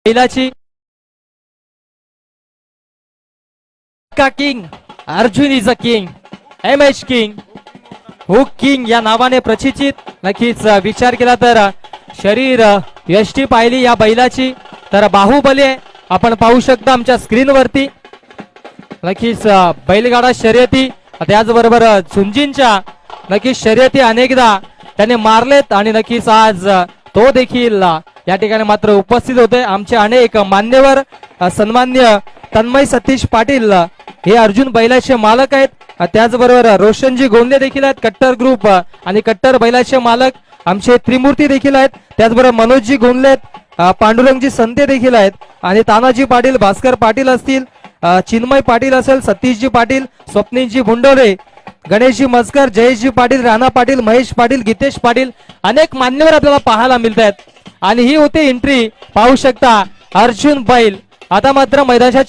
बैलाची का king Arjun is a king MS king hook king या नावाने प्रचितीत नक्कीच विचार केला तर शरीर यष्टी पाहिली या बैलाची तर बाहुबली आहे आपण पाहू शकता आमच्या स्क्रीन वरती नक्कीच बैलगाडा शर्यती त्याचबरोबर झुंजींच्या नक्कीच शर्यती अनेकदा त्याने मारलेत आणि नक्कीच आज तो देखील या ठिकाणी मात्र उपस्थित होते आमचे अनेक मान्यवर सन्मान्य तन्मय सतीश पाटील हे अर्जुन बैलाचे मालक आहेत त्याचबरोबर रोशनजी गोंदे देखील आहेत कट्टर ग्रुप आणि कट्टर बैलाचे मालक आमचे त्रिमूर्ती देखील आहेत त्याचबरोबर मनोजजी गोंदले आहेत पांडुरंगजी संते देखील आहेत आणि तानाजी पाटील भास्कर पाटील असतील चिन्मय पाटील असेल सतीशजी पाटील स्वप्नीलजी भुंडोरे गणेशजी मस्कर जयेशजी पाटील राणा पाटील महेश पाटील गीतेश पाटील अनेक मान्यवर आपल्याला पाहायला मिळत आहेत आणि ही होती एंट्री पाहू शकता अर्जुन बैल आता मात्र मैदानाच्या